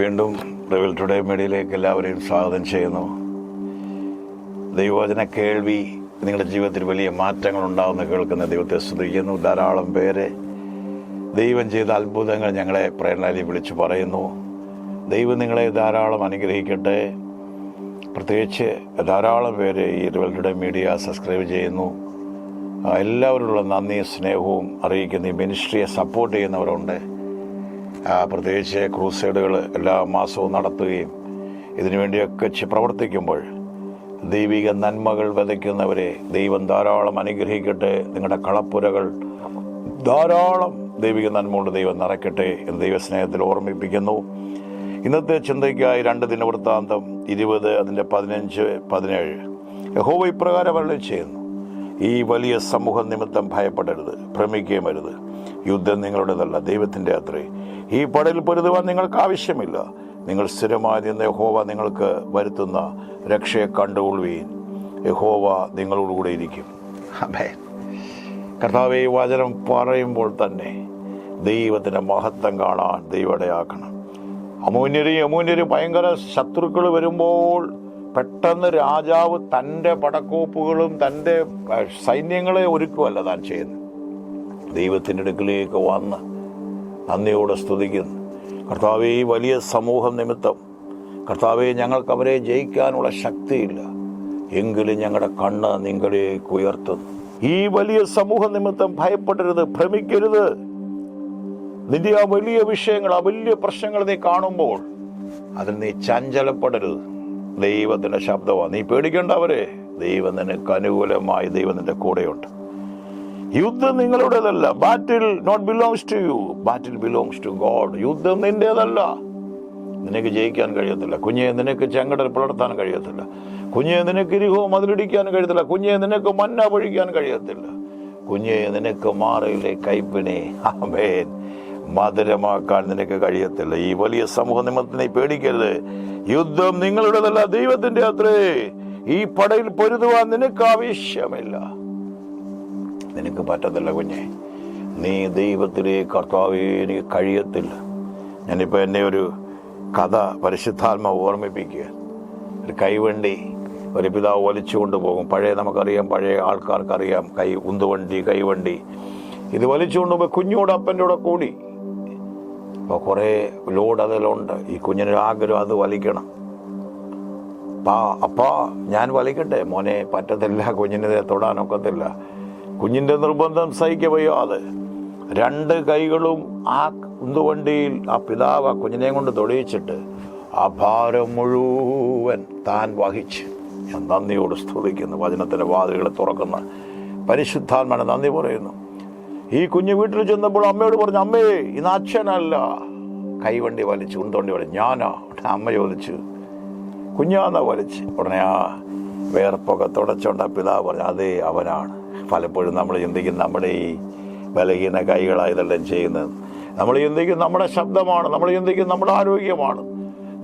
വീണ്ടും revel today മീഡിയയിലേക്ക് എല്ലാവരെയും സ്വാഗതം ചെയ്യുന്നു. ദൈവവചന കേൾവി നിങ്ങളുടെ ജീവിതത്തിൽ വലിയ മാറ്റങ്ങൾ ഉണ്ടാകുന്ന കേൾക്കുന്ന ദൈവത്തെ സ്തുതിക്കുന്നു. ധാരാളം പേര് ദൈവം ചെയ്ത അത്ഭുതങ്ങൾ ഞങ്ങളെ പ്രേരണയിൽ വിളിച്ചു പറയുന്നു. ദൈവം നിങ്ങളെ ധാരാളം അനുഗ്രഹിക്കട്ടെ. പ്രത്യേകിച്ച് ധാരാളം പേര് ഈ റിവൽ ടുഡേ മീഡിയ സബ്സ്ക്രൈബ് ചെയ്യുന്നു. എല്ലാവരോടുള്ള നന്ദി സ്നേഹവും അറിയിക്കുന്ന ഈ മിനിസ്ട്രിയെ സപ്പോർട്ട് ചെയ്യുന്നവരുണ്ട്. പ്രത്യേകിച്ച് ക്രൂസൈഡുകൾ എല്ലാ മാസവും നടത്തുകയും ഇതിനുവേണ്ടിയൊക്കെ പ്രവർത്തിക്കുമ്പോൾ ദൈവിക നന്മകൾ വിതയ്ക്കുന്നവരെ ദൈവം ധാരാളം അനുഗ്രഹിക്കട്ടെ. നിങ്ങളുടെ കളപ്പുരകൾ ധാരാളം ദൈവിക നന്മ കൊണ്ട് ദൈവം നിറയ്ക്കട്ടെ എന്ന് ദൈവസ്നേഹത്തിൽ ഓർമ്മിപ്പിക്കുന്നു. ഇന്നത്തെ ചിന്തയ്ക്കായി 2 ദിനവൃത്താന്തം 20 അതിൻ്റെ 15, 17 യഹോവ ഇപ്രകാരം അരുളി ചെയ്യുന്നു: ഈ വലിയ സമൂഹ നിമിത്തം ഭയപ്പെടരുത്, ഭ്രമിക്കുകയും അരുത്. യുദ്ധം നിങ്ങളുടേതല്ല, ദൈവത്തിൻ്റെ അത്രേ. ഈ പടയിൽ പൊരുതുവാൻ നിങ്ങൾക്ക് ആവശ്യമില്ല. നിങ്ങൾ സ്ഥിരമായി നിന്ന് യഹോവ നിങ്ങൾക്ക് വരുത്തുന്ന രക്ഷയെ കണ്ടുകൊള്ളുവീൻ. യഹോവ നിങ്ങളോടുകൂടെ ഇരിക്കും. ആമേൻ. കർത്താവേ, ഈ വചനം പറയുമ്പോൾ തന്നെ ദൈവത്തിൻ്റെ മഹത്വം കാണാൻ ദൈവം ഇടയാക്കണം. അമൂന്യരും ഭയങ്കര ശത്രുക്കൾ വരുമ്പോൾ പെട്ടെന്ന് രാജാവ് തൻ്റെ പടക്കോപ്പുകളും തൻ്റെ സൈന്യങ്ങളെ ഒരുക്കുമല്ല താൻ ചെയ്യുന്നു. ദൈവത്തിൻ്റെ അടുക്കിലേക്ക് വന്ന് നന്ദിയോടെ സ്തുതിക്കുന്നു. കർത്താവേ, ഈ വലിയ സമൂഹം നിമിത്തം കർത്താവേ, ഞങ്ങൾക്ക് അവരെ ജയിക്കാനുള്ള ശക്തിയില്ല, എങ്കിലും ഞങ്ങളുടെ കണ്ണ് നിങ്ങളിലേക്ക് ഉയർത്തുന്നു. ഈ വലിയ സമൂഹ നിമിത്തം ഭയപ്പെടരുത്, ഭ്രമിക്കരുത്. നിന്റെ ആ വലിയ വിഷയങ്ങൾ, ആ വലിയ പ്രശ്നങ്ങൾ നീ കാണുമ്പോൾ അതിൽ നീ ചഞ്ചലപ്പെടരുത്. ദൈവത്തിൻ്റെ ശബ്ദമാണ്. നീ പേടിക്കേണ്ടവരെ, ദൈവം നിനക്ക് അനുകൂലമായി ദൈവം നിന്റെ കൂടെയുണ്ട്. യുദ്ധം നിങ്ങളുടേതല്ല. Battle not belongs to you, battle belongs to God. യുദ്ധം നിന്റേതല്ല. നിനക്ക് ജയിക്കാൻ കഴിയത്തില്ല കുഞ്ഞെ. നിനക്ക് ചെങ്കടൽ പുലർത്താൻ കഴിയത്തില്ല കുഞ്ഞെ. നിനക്ക് ഇരിഹോ മതിലിടിക്കാൻ കഴിയത്തില്ല കുഞ്ഞെ. നിനക്ക് മന്ന പൊഴിക്കാൻ കഴിയത്തില്ല കുഞ്ഞെ. നിനക്ക് മാറയിലെ കൈപ്പിനെ ആമേൻ മധുരമാക്കാൻ നിനക്ക് കഴിയത്തില്ല. ഈ വലിയ സമൂഹ നിമിത്തം നീ പേടിക്കരുത്. യുദ്ധം നിങ്ങളുടേതല്ല, ദൈവത്തിന്റെ അത്രേ. ഈ പടയിൽ പൊരുതുവാൻ നിനക്ക് ആവശ്യമില്ല. നിനക്ക് പറ്റത്തില്ല കുഞ്ഞെ. നീ ദൈവത്തിലേക്ക് കർത്താവേ എനിക്ക് കഴിയത്തില്ല. ഞാനിപ്പോൾ എന്നെ ഒരു കഥ പരിശുദ്ധാത്മാവ് ഓർമ്മിപ്പിക്കുക. ഒരു കൈവണ്ടി ഒരു പിതാവ് വലിച്ചു കൊണ്ടുപോകും. നമുക്കറിയാം, പഴയ ആൾക്കാർക്കറിയാം, ഉന്തുവണ്ടി, കൈവണ്ടി. ഇത് വലിച്ചു കൊണ്ടുപോയി കുഞ്ഞോട് അപ്പൻ്റെ കൂടെ കൂടി. അപ്പോൾ കുറേ ലോഡ് അതിലുണ്ട്. ഈ കുഞ്ഞിനൊരു ആഗ്രഹം അത് വലിക്കണം. അപ്പാ ഞാൻ വലിക്കട്ടെ. മോനെ പറ്റത്തില്ല, കുഞ്ഞിനെ തൊടാനൊക്കത്തില്ല. കുഞ്ഞിൻ്റെ നിർബന്ധം സഹിക്കവയ്യാതെ 2 കൈകളും ആ ഉന്തുവണ്ടിയിൽ ആ പിതാവ് ആ കുഞ്ഞിനെ കൊണ്ട് തൊടിയിച്ചിട്ട് ആ ഭാരം മുഴുവൻ താൻ വഹിച്ച്. ഞാൻ നന്ദിയോട് സ്തുതിക്കുന്നു. വചനത്തിൻ്റെ വാതിലുകളെ തുറക്കുന്ന പരിശുദ്ധാത്മാവിനെ നന്ദി പറയുന്നു. ഈ കുഞ്ഞ് വീട്ടിൽ ചെന്നപ്പോൾ അമ്മയോട് പറഞ്ഞു, അമ്മേ ഇന്ന് അച്ഛനല്ല കൈവണ്ടി വലിച്ചു, ഉന്തുവണ്ടി വലിച്ചു, ഞാനാ. അമ്മ ചോദിച്ചു, കുഞ്ഞാന്നാ വലിച്ച്? ഉടനെ ആ വേർപ്പൊക്കെ തുടച്ചോണ്ട പിതാവ് പറഞ്ഞു, അതേ അവനാണ്. പലപ്പോഴും നമ്മൾ ചിന്തിക്കും നമ്മുടെ ഈ ബലഹീന കൈകളാണ് ഇതെല്ലാം ചെയ്യുന്നത്. നമ്മൾ ചിന്തിക്കും നമ്മുടെ ശബ്ദമാണ്, നമ്മൾ ചിന്തിക്കും നമ്മുടെ ആരോഗ്യമാണ്,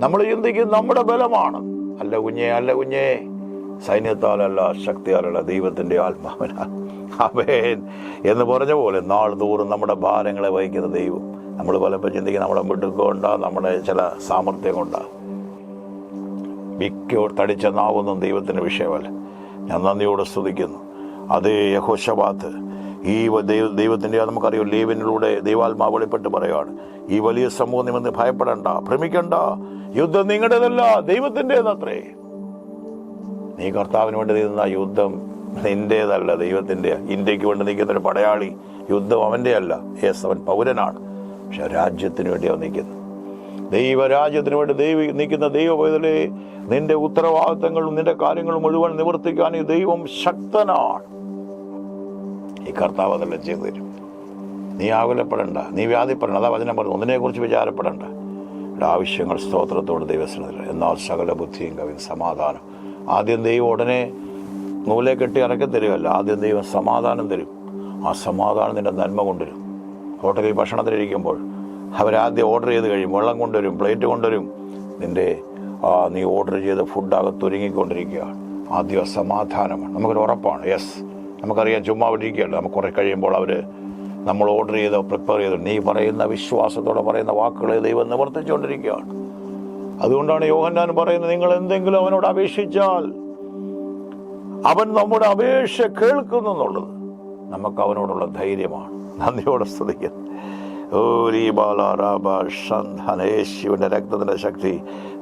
നമ്മൾ ചിന്തിക്കും നമ്മുടെ ബലമാണ്. അല്ല കുഞ്ഞേ, സൈന്യത്താലല്ല, ശക്തിയാലല്ല, ദൈവത്തിൻ്റെ ആത്മാവിനാൽ. ആമേൻ എന്ന് പറഞ്ഞ പോലെ നാൾ തോറും നമ്മുടെ ഭാരങ്ങളെ വഹിക്കുന്ന ദൈവം. നമ്മൾ പലപ്പോൾ ചിന്തിക്കും നമ്മുടെ മിടുക്കം കൊണ്ടാ, നമ്മുടെ ചില സാമർഥ്യം കൊണ്ടാ. തടിച്ച നാവൊന്നും ദൈവത്തിൻ്റെ വിഷയമല്ല. ഞാൻ നന്ദിയോടെ സ്തുതിക്കുന്നു. അതേ യഹോശബാത്ത് ഈ ദൈവത്തിൻ്റെ നമുക്കറിയാം, ലേവ്യനിലൂടെ ദൈവാത്മാവ് വെളിപ്പെട്ട് പറയുകയാണ്, ഈ വലിയ സമൂഹം നിമിത്തം ഭയപ്പെടണ്ട, ഭ്രമിക്കണ്ട. യുദ്ധം നിങ്ങളുടേതല്ല, ദൈവത്തിൻ്റെതത്രേ. നീ കർത്താവിന് വേണ്ടി നിന്ന യുദ്ധം നിന്റേതല്ല, ദൈവത്തിൻ്റെ. ഇന്ത്യക്ക് വേണ്ടി നിൽക്കുന്നൊരു പടയാളി, യുദ്ധം അവൻ്റെ അല്ല. യേസ്, അവൻ പൗരനാണ്, പക്ഷെ രാജ്യത്തിന് വേണ്ടി അവൻ നിൽക്കുന്നു. ദൈവരാജ്യത്തിന് വേണ്ടി നിൽക്കുന്ന ദൈവ പൈതലേ, നിന്റെ ഉത്തരവാദിത്തങ്ങളും നിന്റെ കാര്യങ്ങളും മുഴുവൻ നിവർത്തിക്കാൻ ഈ ദൈവം ശക്തനാണ്. ഈ കർത്താവ് അതെല്ലാം ചെയ്തു തരും. നീ ആകുലപ്പെടണ്ട, നീ വ്യാധിപ്പെടണ്ട. അതാ വചനം പറഞ്ഞു, ഒന്നിനെക്കുറിച്ച് വിചാരപ്പെടണ്ട. ആവശ്യങ്ങൾ സ്തോത്രത്തോട് ദൈവസന്നിധിയിൽ, എന്നാൽ സകല ബുദ്ധിയും കവിയും സമാധാനം. ആദ്യം ദൈവം ഉടനെ നൂലെ കെട്ടി ഇറക്കി തരുകയല്ല, ആദ്യം ദൈവം സമാധാനം തരും. ആ സമാധാനം നിന്റെ നന്മ കൊണ്ടുവരും. ഹോട്ടലിൽ ഭക്ഷണത്തിലിരിക്കുമ്പോൾ അവരാദ്യം ഓർഡർ ചെയ്ത് കഴിയും, വെള്ളം കൊണ്ടുവരും, പ്ലേറ്റ് കൊണ്ടുവരും. നീ ഓർഡർ ചെയ്ത ഫുഡ് അകത്തൊരുങ്ങിക്കൊണ്ടിരിക്കുകയാണ്. ആദ്യം സമാധാനമാണ്. നമുക്കൊരു ഉറപ്പാണ്. യെസ്, നമുക്കറിയാം, ചുമ്മാ ഇരിക്കുകയല്ല. നമുക്ക് കുറേ കഴിയുമ്പോൾ അവർ നമ്മൾ ഓർഡർ ചെയ്തോ പ്രിപ്പയർ ചെയ്തോ നീ പറയുന്ന വിശ്വാസത്തോടെ പറയുന്ന വാക്കുകളെ ദൈവം നിവർത്തിച്ചുകൊണ്ടിരിക്കുകയാണ്. അതുകൊണ്ടാണ് യോഹന്നാൻ പറയുന്നത്, നിങ്ങൾ എന്തെങ്കിലും അവനോട് അപേക്ഷിച്ചാൽ അവൻ നമ്മുടെ അപേക്ഷ കേൾക്കുന്നു എന്നുള്ളത് നമുക്ക് അവനോടുള്ള ധൈര്യമാണ്. നന്ദിയോടെ സ്തുതിക്കുന്നു. യേശുവിന്റെ രക്തത്തിന്റെ ശക്തി,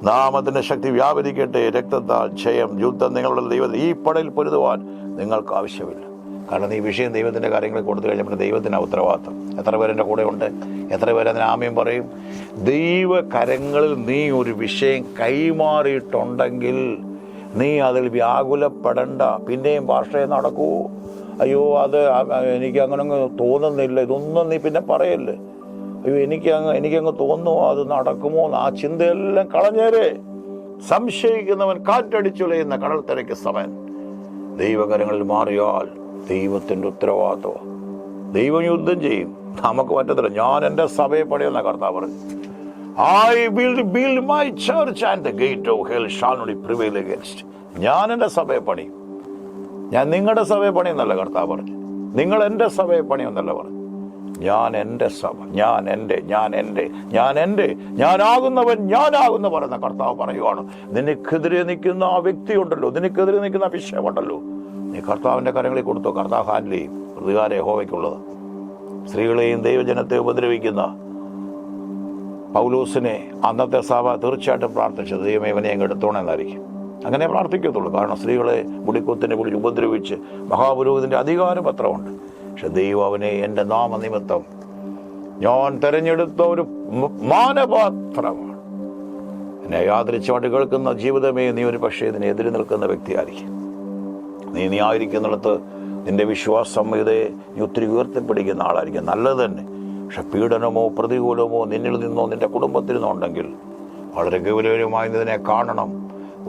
നാമത്തിന്റെ ശക്തി വ്യാപരിക്കട്ടെ. രക്തത്താൽ ജയം, യുദ്ധം നിങ്ങളുടെ ദൈവത്തിൽ. ഈ പടയിൽ പൊരുതുവാൻ നിങ്ങൾക്ക് ആവശ്യമില്ല. കാരണം ഈ വിഷയം ദൈവത്തിന്റെ കാര്യങ്ങളിൽ കൊടുത്തു കഴിഞ്ഞപ്പോൾ ദൈവത്തിന് ഉത്തരവാദിത്തം. എത്ര പേരെൻ്റെ കൂടെ ഉണ്ട്? എത്ര പേര് അതിന് ആമേൻ പറയും? ദൈവ കരങ്ങളിൽ നീ ഒരു വിഷയം കൈമാറിയിട്ടുണ്ടെങ്കിൽ നീ അതിൽ വ്യാകുലപ്പെടണ്ട. പിന്നെയും ഭാഷയെ നടക്കൂ, അയ്യോ അത് എനിക്ക് അങ്ങനെ തോന്നുന്നില്ല, ഇതൊന്നും നീ പിന്നെ പറയല്ലേ. അയ്യോ എനിക്കങ്ങ് തോന്നുമോ അത് നടക്കുമോ? ആ ചിന്തയെല്ലാം കളഞ്ഞേരെ. സംശയിക്കുന്നവൻ കാറ്റടിച്ചുലയുന്ന കടൽ തിരക്ക് സമൻ. ദൈവകരങ്ങളിൽ മാറിയാൽ ദൈവത്തിന്റെ ഉത്തരവാദിത്വം. ദൈവം യുദ്ധം ചെയ്യും, നമുക്ക് പറ്റത്തില്ല. ഞാൻ എൻ്റെ സഭയെ പണിയെന്ന കർത്താവ് പറഞ്ഞു. I will build my church and the gate of hell shall not prevail against. ഞാൻ എൻ്റെ സഭയെ പണിയും. ഞാൻ നിങ്ങളുടെ സഭയെ പണിയെന്നല്ല കർത്താവ് പറഞ്ഞു. നിങ്ങൾ എൻ്റെ സഭയെ പണിയെന്നല്ല പറഞ്ഞു. ഞാൻ എൻ്റെ സഭ, ഞാനാകുന്നവൻ ഞാനാകുന്ന പറയുന്ന കർത്താവ് പറയുവാണ്. നിനക്കെതിരെ നിൽക്കുന്ന ആ വ്യക്തിയുണ്ടല്ലോ, നിനക്കെതിരെ നിൽക്കുന്ന വിഷയമുണ്ടല്ലോ, നീ കർത്താവിൻ്റെ കരങ്ങളിൽ കൊടുത്തോ. കർത്താവ് ഹാൻഡിൽ ചെയ്യും. പ്രതികാര യഹോവയ്ക്കുള്ളത്. സ്ത്രീകളെയും ദൈവജനത്തെ ഉപദ്രവിക്കുന്ന പൗലോസിനെ അന്നത്തെ സഭ തീർച്ചയായിട്ടും പ്രാർത്ഥിച്ചത് ദൈവമേ ഇവനെ അങ്ങ് എടുത്തോണമെന്നായിരിക്കും. അങ്ങനെ പ്രാർത്ഥിക്കത്തുള്ളൂ. കാരണം സ്ത്രീകളെ മുടിക്കുത്തിനെ വിളിച്ച് ഉപദ്രവിച്ച് മഹാപുരോഹിതന്റെ അധികാരപത്രമുണ്ട്. പക്ഷെ ദൈവം അവനെ എൻ്റെ നാമനിമിത്തം ഞാൻ തെരഞ്ഞെടുത്ത ഒരു മാനപാത്രമാണ്. എന്നെ യാദൃച്ഛമായിട്ട് കേൾക്കുന്ന ജീവിതമേ, നീ ഒരു പക്ഷേ ഇതിനെ എതിര് നിൽക്കുന്ന വ്യക്തിയായിരിക്കും. നീ ആയിരിക്കുന്നിടത്ത് നിന്റെ വിശ്വാസ സംഹിതയെ നീ ഒത്തിരി ഉയർത്തിപ്പിടിക്കുന്ന ആളായിരിക്കും. നല്ലത് തന്നെ. പക്ഷെ പീഡനമോ പ്രതികൂലമോ നിന്നിൽ നിന്നോ നിന്റെ കുടുംബത്തിൽ നിന്നോ ഉണ്ടെങ്കിൽ വളരെ ഗൗരവമായി ഇതിനെ കാണണം.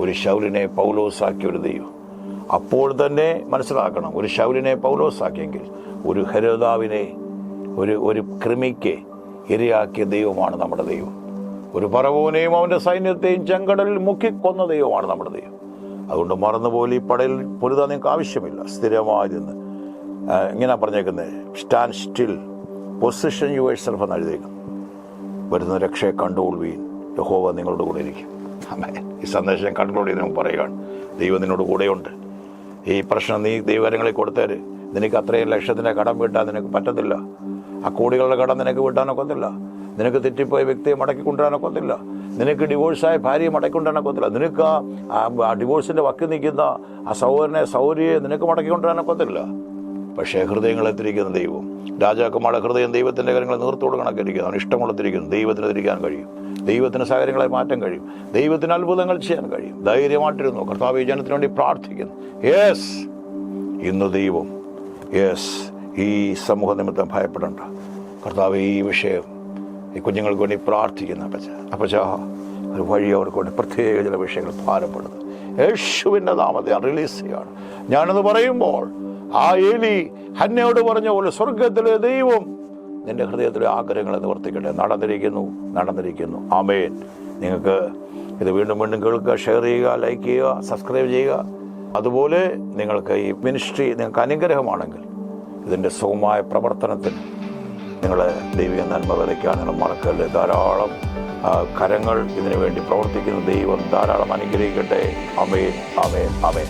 ഒരു ശൗലിനെ പൗലോസാക്കിയ ഒരു ദൈവം. അപ്പോൾ തന്നെ മനസ്സിലാക്കണം, ഒരു ശൗലിനെ പൗലോസാക്കിയെങ്കിൽ ഒരു ഹെരോദാവിനെ, ഒരു കൃമിക്ക് ഇരയാക്കിയ ദൈവമാണ് നമ്മുടെ ദൈവം. ഒരു ഫറവോനെയും അവൻ്റെ സൈന്യത്തെയും ചെങ്കടലിൽ മുക്കിക്കൊന്ന ദൈവമാണ് നമ്മുടെ ദൈവം. അതുകൊണ്ട് മറന്നുപോലെ ഈ പടയിൽ പൊരുതാൻ നിങ്ങൾക്ക് ആവശ്യമില്ല. സ്ഥിരമായി നിന്ന് ഇങ്ങനെ പറഞ്ഞേക്കുന്നത്, stand still, position your self എന്ന് എഴുതിയേക്കും. വരുന്ന രക്ഷയെ കണ്ടുകൊള്ളുവീൻ, യഹോവ നിങ്ങളുടെ കൂടെ ഇരിക്കും. ഈ സന്ദേശം കൺക്ലൂഡ് ചെയ്ത് നമുക്ക് പറയുകയാണ്, ദൈവം നിന്നോട് കൂടെയുണ്ട്. ഈ പ്രശ്നം നീ ദൈവകരങ്ങളിൽ കൊടുത്തേര്. നിനക്ക് അത്രയും ലക്ഷത്തിൻ്റെ കടം വീട്ടാൻ നിനക്ക് പറ്റത്തില്ല. ആ കോടികളുടെ കടം നിനക്ക് വീട്ടാനൊക്കത്തില്ല. നിനക്ക് തെറ്റിപ്പോയ വ്യക്തിയെ മടക്കി കൊണ്ടുവരാനൊക്കത്തില്ല. നിനക്ക് ഡിവോഴ്സായ ഭാര്യയെ മടക്കി കൊണ്ടുവരാനൊക്കത്തില്ല. നിനക്ക് ആ ഡിവോഴ്സിൻ്റെ വക്കിൽ നിൽക്കുന്ന ആ സൗര്യയെ നിനക്ക് മടക്കി കൊണ്ടുവരാനൊക്കത്തില്ല. പക്ഷേ ഹൃദയങ്ങളെത്തിരിക്കുന്ന ദൈവം, രാജാക്കന്മാരുടെ ഹൃദയം ദൈവത്തിൻ്റെ കാര്യങ്ങളെ നീർത്തോട് കണക്കിരിക്കുന്നു. അവൻ ഇഷ്ടമുള്ളത്തിരിക്കുന്നു. ദൈവത്തിന് തിരിക്കാൻ കഴിയും. ദൈവത്തിന് സാഹചര്യങ്ങളെ മാറ്റാൻ കഴിയും. ദൈവത്തിന് അത്ഭുതങ്ങൾ ചെയ്യാൻ കഴിയും. ധൈര്യമായിട്ടിരുന്നു. കർത്താവ് ഈ ജനത്തിന് വേണ്ടി പ്രാർത്ഥിക്കുന്നു. യെസ്, ഇന്ന് ദൈവം, യെസ്, ഈ സമൂഹ നിമിത്തം ഭയപ്പെടേണ്ട. കർത്താവ് ഈ വിഷയം ഈ കുഞ്ഞുങ്ങൾക്ക് വേണ്ടി പ്രാർത്ഥിക്കുന്ന അപ്പച്ചാ ഒരു വഴി അവർക്ക് വേണ്ടി പ്രത്യേക ചില വിഷയങ്ങൾ ഭാരപ്പെടുന്നത് യേശുവിൻ്റെ നാമത്തെ റിലീസ് ചെയ്യാണ്. ഞാനത് പറയുമ്പോൾ ആ ഏലി ഹന്നയോട് പറഞ്ഞ പോലെ സ്വർഗത്തിലെ ദൈവം നിന്റെ ഹൃദയത്തിലെ ആഗ്രഹങ്ങളെ നിവർത്തിക്കട്ടെ. നടന്നിരിക്കുന്നു. ആമേൻ. നിങ്ങൾക്ക് ഇത് വീണ്ടും കേൾക്കുക, ഷെയർ ചെയ്യുക, ലൈക്ക് ചെയ്യുക, സബ്സ്ക്രൈബ് ചെയ്യുക. അതുപോലെ നിങ്ങൾക്ക് ഈ മിനിസ്ട്രി നിങ്ങൾക്ക് അനുഗ്രഹമാണെങ്കിൽ ഇതിൻ്റെ സുഗമമായ പ്രവർത്തനത്തിന് നിങ്ങൾ ദൈവിക നന്മ വിതയ്ക്കാൻ നിങ്ങൾ മറക്കല്ലേ. ധാരാളം കരങ്ങൾ ഇതിനു വേണ്ടി പ്രവർത്തിക്കുന്ന ദൈവം ധാരാളം അനുഗ്രഹിക്കട്ടെ. ആമേൻ.